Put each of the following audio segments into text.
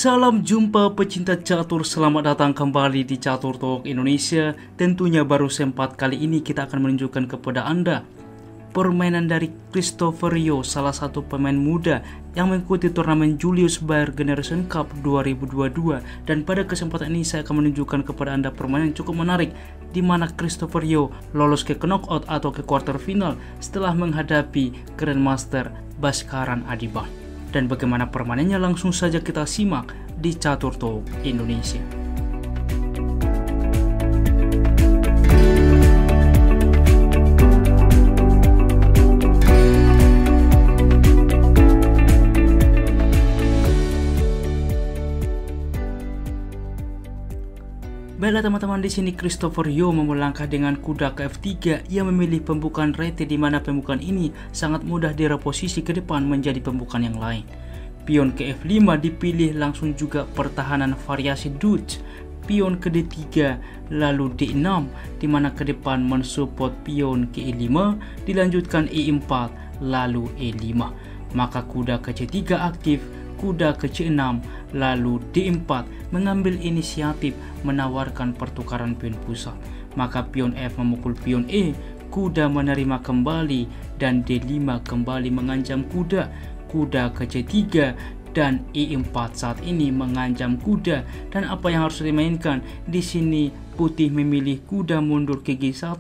Salam jumpa pecinta catur, selamat datang kembali di Catur Talk Indonesia. Tentunya baru sempat kali ini kita akan menunjukkan kepada Anda permainan dari Christopher Yo, salah satu pemain muda yang mengikuti turnamen Julius Baer Generation Cup 2022. Dan pada kesempatan ini saya akan menunjukkan kepada Anda permainan yang cukup menarik, di mana Christopher Yo lolos ke knockout atau ke quarter final setelah menghadapi Grandmaster Bhaskaran Adiban. Dan bagaimana permainannya langsung saja kita simak di Catur Talk Indonesia. Baiklah teman-teman, di sini Christopher Yo melangkah dengan kuda ke F3 yang memilih pembukaan rete, di mana pembukaan ini sangat mudah direposisi ke depan menjadi pembukaan yang lain. Pion ke F5 dipilih langsung juga pertahanan variasi Dutch. Pion ke D3 lalu D6, di mana ke depan mensupport pion ke E5, dilanjutkan E4 lalu E5. Maka kuda ke C3 aktif, kuda ke C6 lalu D4 mengambil inisiatif menawarkan pertukaran pion pusat. Maka pion F memukul pion E, kuda menerima kembali, dan D5 kembali mengancam kuda. Kuda ke C3 dan E4 saat ini mengancam kuda. Dan apa yang harus dimainkan di sini? Putih memilih kuda mundur ke G1.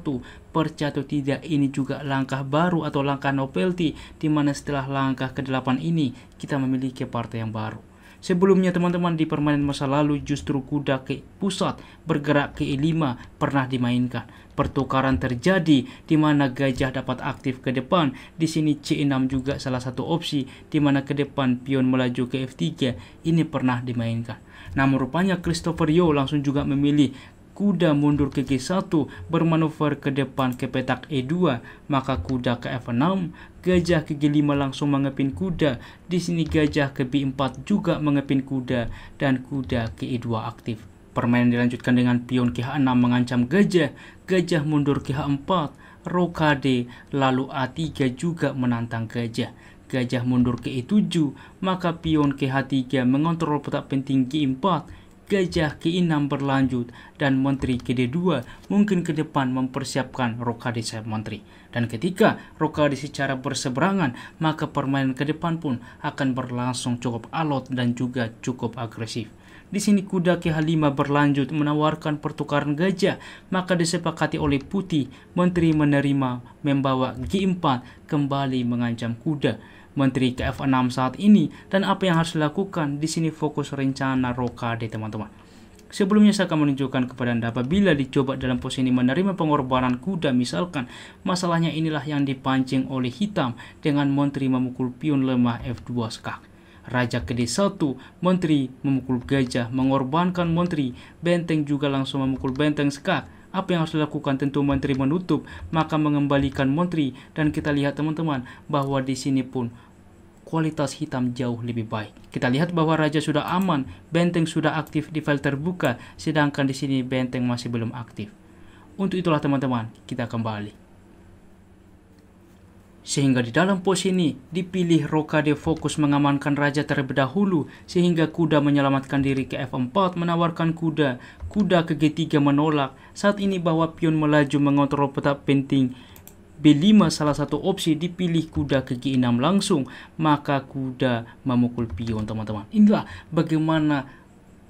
Percaya atau tidak, ini juga langkah baru atau langkah novelty, di mana setelah langkah ke-8 ini kita memiliki partai yang baru. Sebelumnya teman-teman, di permainan masa lalu justru kuda ke pusat bergerak ke E5 pernah dimainkan. Pertukaran terjadi di mana gajah dapat aktif ke depan. Di sini C6 juga salah satu opsi, di mana ke depan pion melaju ke F3 ini pernah dimainkan. Namun rupanya Christopher Yo langsung juga memilih kuda mundur ke G1 bermanuver ke depan ke petak E2, maka kuda ke F6, gajah ke G5 langsung mengepin kuda. Di sini gajah ke B4 juga mengepin kuda, dan kuda ke E2 aktif. Permainan dilanjutkan dengan pion ke H6 mengancam gajah, gajah mundur ke H4, rokade, lalu A3 juga menantang gajah. Gajah mundur ke E7, maka pion ke H3 mengontrol petak penting G4, gajah ke E6 berlanjut, dan menteri ke D2 mungkin ke depan mempersiapkan rokade sayap menteri. Dan ketika rokade secara berseberangan, maka permainan ke depan pun akan berlangsung cukup alot dan juga cukup agresif. Di sini kuda ke H5 berlanjut menawarkan pertukaran gajah, maka disepakati oleh putih. Menteri menerima, membawa G4 kembali mengancam kuda. Menteri ke F6 saat ini, dan apa yang harus dilakukan di sini? Fokus rencana rokade teman-teman. Sebelumnya saya akan menunjukkan kepada Anda apabila dicoba dalam posisi menerima pengorbanan kuda, misalkan masalahnya inilah yang dipancing oleh hitam dengan menteri memukul pion lemah F2 skak. Raja ke D1, menteri memukul gajah, mengorbankan menteri. Benteng juga langsung memukul benteng skak. Apa yang harus dilakukan? Tentu menteri menutup, maka mengembalikan menteri. Dan kita lihat teman-teman bahwa di sini pun kualitas hitam jauh lebih baik. Kita lihat bahwa raja sudah aman, benteng sudah aktif di file terbuka, sedangkan di sini benteng masih belum aktif. Untuk itulah teman-teman, kita kembali. Sehingga di dalam pos ini dipilih rokade fokus mengamankan raja terlebih dahulu, sehingga kuda menyelamatkan diri ke F4 menawarkan kuda. Kuda ke G3 menolak. Saat ini bahwa pion melaju mengontrol petak penting B5 salah satu opsi, dipilih kuda ke G6 langsung, maka kuda memukul pion teman-teman. Inilah bagaimana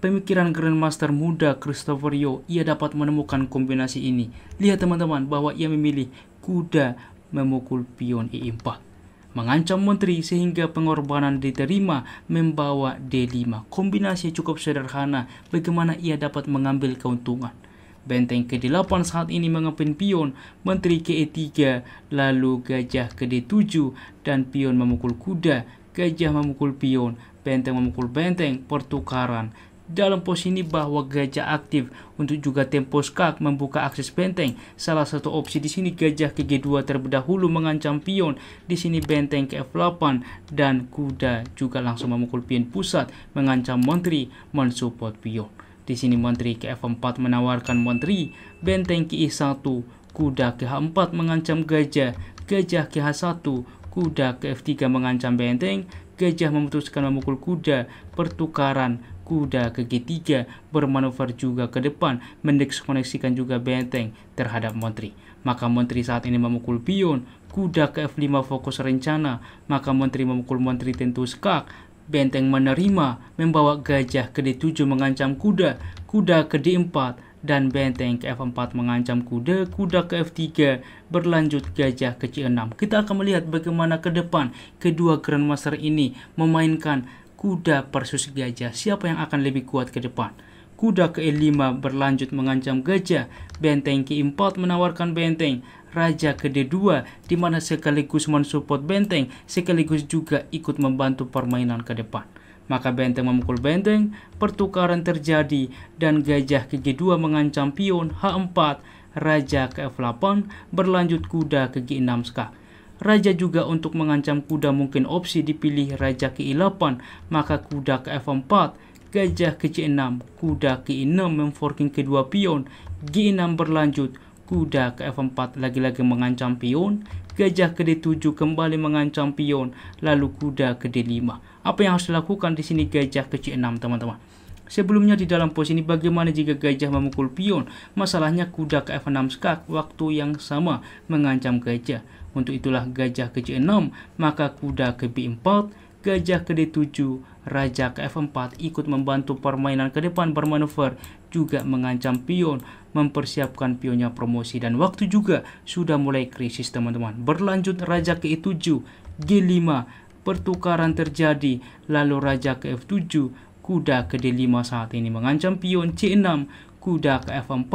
pemikiran Grandmaster muda Christopher Yo, ia dapat menemukan kombinasi ini. Lihat teman-teman bahwa ia memilih kuda memukul pion E4 mengancam menteri, sehingga pengorbanan diterima, membawa D5. Kombinasi cukup sederhana bagaimana ia dapat mengambil keuntungan. Benteng ke D8 saat ini mengepin pion, menteri ke E3, lalu gajah ke D7, dan pion memukul kuda, gajah memukul pion, benteng memukul benteng, pertukaran. Dalam posisi ini bahwa gajah aktif untuk juga tempo skak membuka akses benteng. Salah satu opsi di sini gajah ke G2 terlebih dahulu mengancam pion. Di sini benteng ke F8 dan kuda juga langsung memukul pion pusat mengancam menteri mensupport pion. Di sini menteri ke F4 menawarkan menteri, benteng ke E1, kuda ke H4 mengancam gajah, gajah ke H1, kuda ke F3 mengancam benteng, gajah memutuskan memukul kuda, pertukaran, kuda ke G3 bermanuver juga ke depan, mendeskoneksikan juga benteng terhadap Menteri. Maka Menteri saat ini memukul pion, kuda ke F5 fokus rencana, maka Menteri memukul Menteri tentu skak, benteng menerima, membawa gajah ke D7 mengancam kuda, kuda ke D4, dan benteng ke F4 mengancam kuda, kuda ke F3, berlanjut gajah ke C6. Kita akan melihat bagaimana ke depan kedua Grandmaster ini memainkan kuda versus gajah, siapa yang akan lebih kuat ke depan. Kuda ke E5 berlanjut mengancam gajah, benteng ke E4 menawarkan benteng, raja ke D2 di mana sekaligus mensupport benteng, sekaligus juga ikut membantu permainan ke depan. Maka benteng memukul benteng, pertukaran terjadi, dan gajah ke G2 mengancam pion, H4, raja ke F8, berlanjut kuda ke G6 skak. Raja juga untuk mengancam kuda mungkin opsi dipilih raja ke E8, maka kuda ke F4, gajah ke C6, kuda ke E6 memforking kedua pion, G6 berlanjut, kuda ke F4 lagi-lagi mengancam pion, gajah ke D7 kembali mengancam pion, lalu kuda ke D5. Apa yang harus dilakukan di sini? Gajah ke C6, teman-teman. Sebelumnya di dalam pos ini bagaimana jika gajah memukul pion? Masalahnya kuda ke F6 skak waktu yang sama mengancam gajah. Untuk itulah gajah ke C6, maka kuda ke B4, gajah ke D7, raja ke F4 ikut membantu permainan ke depan bermanuver, juga mengancam pion, mempersiapkan pionnya promosi, dan waktu juga sudah mulai krisis, teman-teman. Berlanjut raja ke E7, G5, pertukaran terjadi, lalu raja ke F7, kuda ke D5 saat ini mengancam pion, C6, kuda ke F4,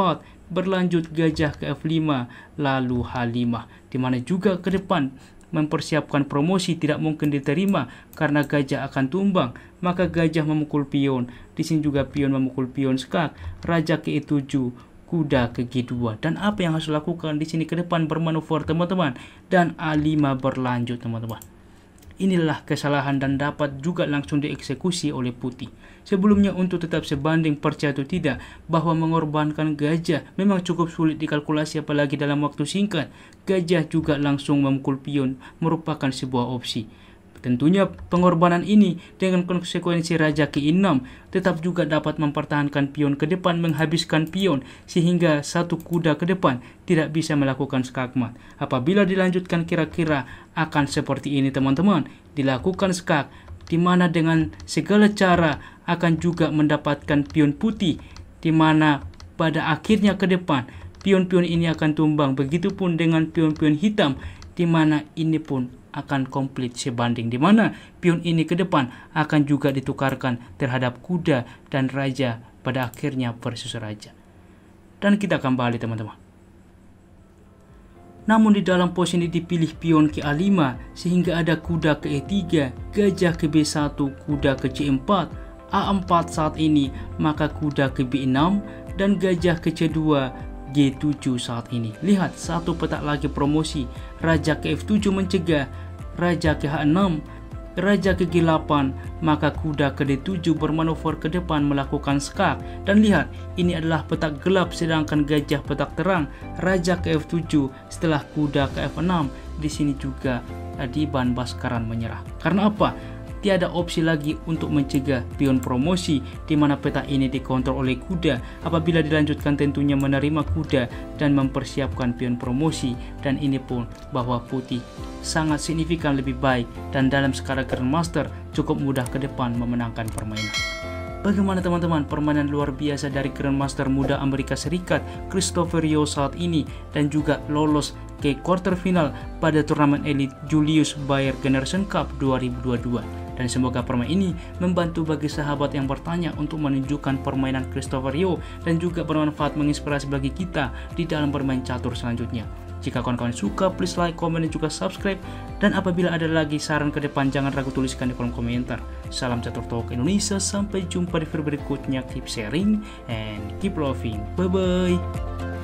berlanjut gajah ke F5, lalu H5, di mana juga ke depan mempersiapkan promosi tidak mungkin diterima karena gajah akan tumbang, maka gajah memukul pion. Di sini juga pion memukul pion skak, raja ke E7, kuda ke G2. Dan apa yang harus dilakukan di sini ke depan bermanuver, teman-teman, dan A5 berlanjut, teman-teman. Inilah kesalahan dan dapat juga langsung dieksekusi oleh putih. Sebelumnya untuk tetap sebanding, percaya atau tidak bahwa mengorbankan gajah memang cukup sulit dikalkulasi apalagi dalam waktu singkat. Gajah juga langsung memukul pion merupakan sebuah opsi. Tentunya pengorbanan ini dengan konsekuensi raja ke E6 tetap juga dapat mempertahankan pion ke depan, menghabiskan pion sehingga satu kuda ke depan tidak bisa melakukan skakmat. Apabila dilanjutkan kira-kira akan seperti ini, teman-teman. Dilakukan skak di mana dengan segala cara akan juga mendapatkan pion putih, di mana pada akhirnya ke depan pion-pion ini akan tumbang. Begitupun dengan pion-pion hitam, di mana ini pun akan komplit sebanding, di mana pion ini ke depan akan juga ditukarkan terhadap kuda dan raja pada akhirnya versus raja. Dan kita kembali, teman-teman. Namun di dalam pos ini dipilih pion ke A5 sehingga ada kuda ke E3, gajah ke B1, kuda ke C4, A4 saat ini, maka kuda ke B6 dan gajah ke C2, G7 saat ini. Lihat, satu petak lagi promosi, raja ke F7 mencegah, raja ke H6, raja ke G8, maka kuda ke D7 bermanuver ke depan melakukan skak. Dan lihat, ini adalah petak gelap sedangkan gajah petak terang, raja ke F7 setelah kuda ke F6. Di sini juga Adiban Baskaran menyerah. Karena apa? Tiada opsi lagi untuk mencegah pion promosi, di mana peta ini dikontrol oleh kuda. Apabila dilanjutkan tentunya menerima kuda dan mempersiapkan pion promosi, dan ini pun bahwa putih sangat signifikan lebih baik dan dalam skala Grandmaster cukup mudah ke depan memenangkan permainan. Bagaimana, teman-teman, permainan luar biasa dari Grandmaster muda Amerika Serikat Christopher Yo saat ini, dan juga lolos ke quarter final pada turnamen elit Julius Baer Generation Cup 2022. Dan semoga permainan ini membantu bagi sahabat yang bertanya untuk menunjukkan permainan Christopher Yo dan juga bermanfaat menginspirasi bagi kita di dalam bermain catur selanjutnya. Jika kawan-kawan suka, please like, komen, dan juga subscribe. Dan apabila ada lagi saran ke depan, jangan ragu tuliskan di kolom komentar. Salam Catur Talk Indonesia, sampai jumpa di video berikutnya. Keep sharing and keep loving. Bye-bye.